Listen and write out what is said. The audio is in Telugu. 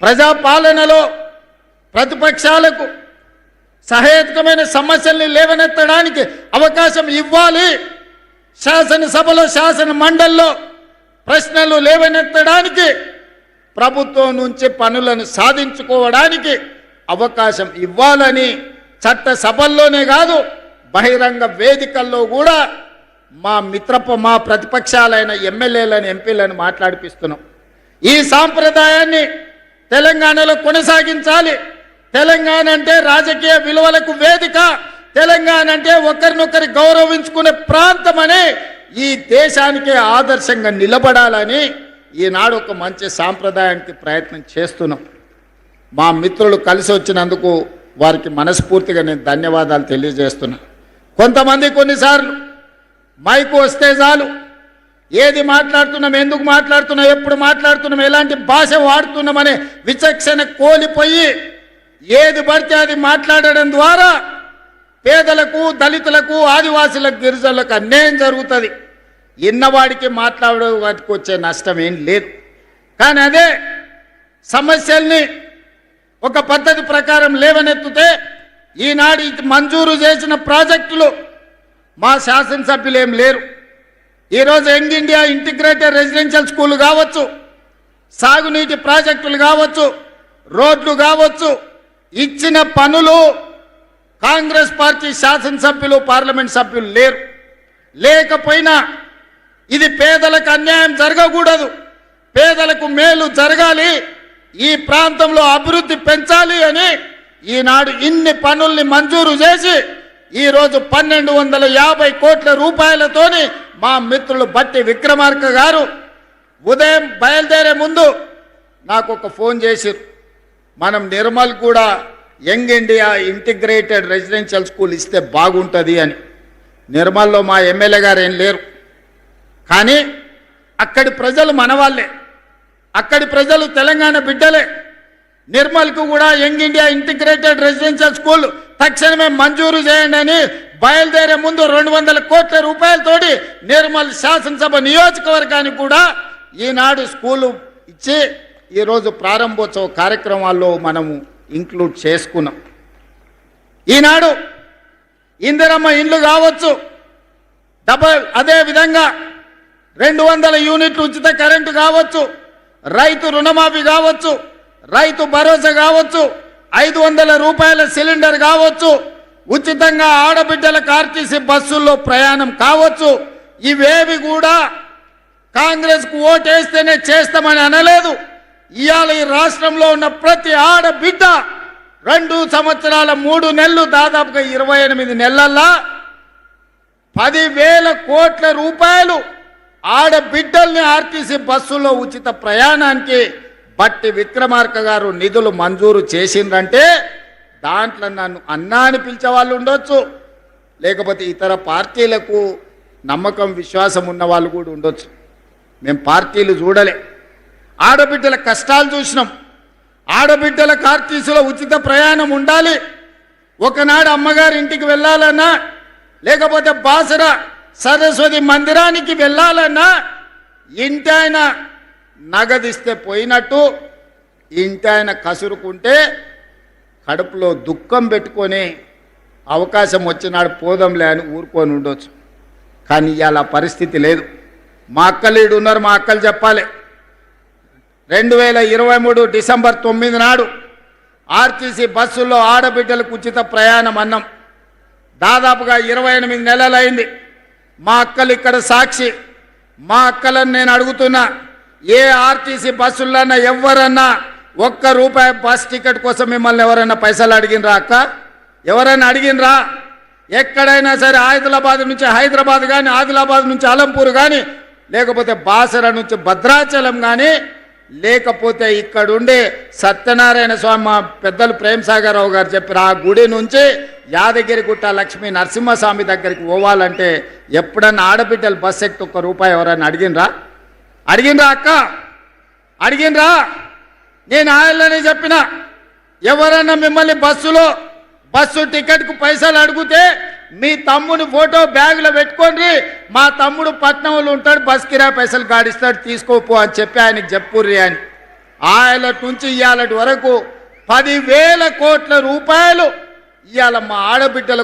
ప్రజాపాలనలో ప్రతిపక్షాలకు సహేతుకమైన సమస్యల్ని లేవనెత్తడానికి అవకాశం ఇవ్వాలి. శాసనసభలో శాసన మండలిలో ప్రశ్నలు లేవనెత్తడానికి ప్రభుత్వం నుంచి పనులను సాధించుకోవడానికి అవకాశం ఇవ్వాలని చట్ట సభల్లోనే కాదు బహిరంగ వేదికల్లో కూడా మా ప్రతిపక్షాలైన ఎమ్మెల్యేలను ఎంపీలను మాట్లాడిపిస్తున్నాం. ఈ సాంప్రదాయాన్ని తెలంగాణలో కొనసాగించాలి. తెలంగాణ అంటే రాజకీయ విలువలకు వేదిక, తెలంగాణ అంటే ఒకరినొకరి గౌరవించుకునే ప్రాంతమని ఈ దేశానికి ఆదర్శంగా నిలబడాలని ఈనాడు ఒక మంచి సాంప్రదాయానికి ప్రయత్నం చేస్తున్నాం. మా మిత్రులు కలిసి వచ్చినందుకు వారికి మనస్ఫూర్తిగా నేను ధన్యవాదాలు తెలియజేస్తున్నా. కొంతమంది కొన్నిసార్లు మైకు వస్తే చాలు ఏది మాట్లాడుతున్నాం, ఎందుకు మాట్లాడుతున్నాం, ఎప్పుడు మాట్లాడుతున్నాం, ఎలాంటి భాష వాడుతున్నామనే విచక్షణ కోల్పోయి ఏది పడితే అది మాట్లాడడం ద్వారా పేదలకు, దళితులకు, ఆదివాసులకు, గిరిజనులకు అన్యాయం జరుగుతుంది. ఇన్నవాడికి మాట్లాడడానికి వచ్చే నష్టం ఏం లేదు. కానీ అదే సమస్యల్ని ఒక పద్ధతి ప్రకారం లేవనెత్తితే ఈనాడు మంజూరు చేసిన ప్రాజెక్టులు మా శాసనసభ్యులు ఏం లేరు. ఈరోజు young India integrated residential school కావచ్చు, సాగునీటి ప్రాజెక్టులు కావచ్చు, రోడ్లు కావచ్చు, ఇచ్చిన పనులు కాంగ్రెస్ పార్టీ శాసనసభ్యులు, పార్లమెంట్ సభ్యులు లేరు. లేకపోయినా ఇది పేదలకు అన్యాయం జరగకూడదు, పేదలకు మేలు జరగాలి, ఈ ప్రాంతంలో అభివృద్ధి పెంచాలి అని ఈనాడు ఇన్ని పనుల్ని మంజూరు చేసి ఈరోజు 1250 కోట్ల రూపాయలతోని మా మిత్రులు బట్టి విక్రమార్క గారు ఉదయం బయలుదేరే ముందు నాకు ఒక ఫోన్ చేసిరు. మనం నిర్మల్ కూడా young India integrated residential school ఇస్తే బాగుంటుంది అని. నిర్మల్లో మా ఎమ్మెల్యే గారు ఏం లేరు, కానీ అక్కడి ప్రజలు మనవాళ్ళే, అక్కడి ప్రజలు తెలంగాణ బిడ్డలే. నిర్మల్కు కూడా young India integrated residential school తక్షణమే మంజూరు చేయండి అని బయలుదేరే ముందు 200 కోట్ల రూపాయలతోటి నిర్మల్ శాసనసభ నియోజకవర్గానికి కూడా ఈనాడు స్కూలు ఇచ్చి ఈరోజు ప్రారంభోత్సవ కార్యక్రమాల్లో మనము ఇంక్లూడ్ చేసుకున్నాం. ఈనాడు ఇందిరమ్మ ఇండ్లు కావచ్చు, అదేవిధంగా 200 యూనిట్లు ఉచిత కరెంటు కావచ్చు, రైతు రుణమాఫీ కావచ్చు, రైతు భరోసా కావచ్చు, 500 రూపాయల సిలిండర్ కావచ్చు, ఉచితంగా ఆడబిడ్డలకు ఆర్టీసీ బస్సుల్లో ప్రయాణం కావచ్చు. ఇవేవి కూడా కాంగ్రెస్కు ఓటేస్తేనే చేస్తామని అనలేదు. ఇవాళ ఈ రాష్ట్రంలో ఉన్న ప్రతి ఆడబిడ్డ 2 సంవత్సరాల 3 నెలలు దాదాపుగా 28 నెలల్లో 10,000 కోట్ల రూపాయలు ఆడబిడ్డల్ని ఆర్టీసీ బస్సులో ఉచిత ప్రయాణానికి బట్టి విక్రమార్క గారు నిధులు మంజూరు చేసిందంటే దాంట్లో నన్ను అన్నా అని పిలిచే వాళ్ళు ఉండొచ్చు, లేకపోతే ఇతర పార్టీలకు నమ్మకం విశ్వాసం ఉన్న వాళ్ళు కూడా ఉండొచ్చు. మేము పార్టీలు చూడలే, ఆడబిడ్డల కష్టాలు చూసినాం. ఆడబిడ్డల ఆర్టీసీలో ఉచిత ప్రయాణం ఉండాలి. ఒకనాడు అమ్మగారి ఇంటికి వెళ్ళాలన్నా, లేకపోతే బాసర సరస్వతి మందిరానికి వెళ్ళాలన్నా ఇంటి ఆయన నగదిస్తే పోయినట్టు, ఇంటి ఆయన కసురుకుంటే కడుపులో దుఃఖం పెట్టుకొని అవకాశం వచ్చినాడు పోదంలే అని ఊరుకొని ఉండొచ్చు. కానీ ఇవాళ పరిస్థితి లేదు. మా అక్కలు ఈడు ఉన్నారు, మా అక్కలు చెప్పాలి. 2023 డిసెంబర్ 9 నాడు ఆర్టీసీ బస్సుల్లో ఆడబిడ్డలకు ఉచిత ప్రయాణం అన్నాం. దాదాపుగా 28 నెలలు అయింది. మా అక్కలు ఇక్కడ సాక్షి. మా అక్కలను నేను అడుగుతున్నా, ఏ ఆర్టీసీ బస్సులన్నా ఎవరన్నా ₹1 బస్ టికెట్ కోసం మిమ్మల్ని ఎవరైనా పైసలు అడిగినరా? అక్క ఎవరైనా అడిగినరా? ఎక్కడైనా సరే ఆదిలాబాద్ నుంచి హైదరాబాద్ కానీ, ఆదిలాబాద్ నుంచి అలంపూర్ కానీ, లేకపోతే బాసర నుంచి భద్రాచలం కానీ, లేకపోతే ఇక్కడుండే సత్యనారాయణ స్వామి మా పెద్దలు ప్రేమసాగరరావు గారు చెప్పారు, ఆ గుడి నుంచి యాదగిరిగుట్ట లక్ష్మీ నరసింహస్వామి దగ్గరికి పోవాలంటే ఎప్పుడన్నా ఆడబిడ్డలు బస్ ఎక్కి ₹1 ఎవరైనా అడిగినరా? అక్క అడిగినరా? నేను ఆయననే చెప్పిన, ఎవరైనా మిమ్మల్ని బస్సు టికెట్కు పైసలు అడిగితే మీ తమ్ముని ఫోటో బ్యాగులో పెట్టుకోండి, మా తమ్ముడు పట్నంలో ఉంటాడు, బస్ కిరాయి పైసలు గాడిస్తాడు, తీసుకోపో అని చెప్పి ఆయనకి చెప్పుర్రి అని. ఆయలటి నుంచి ఇవాళటి వరకు 10,000 కోట్ల రూపాయలు ఇవాళ మా ఆడబిడ్డలకు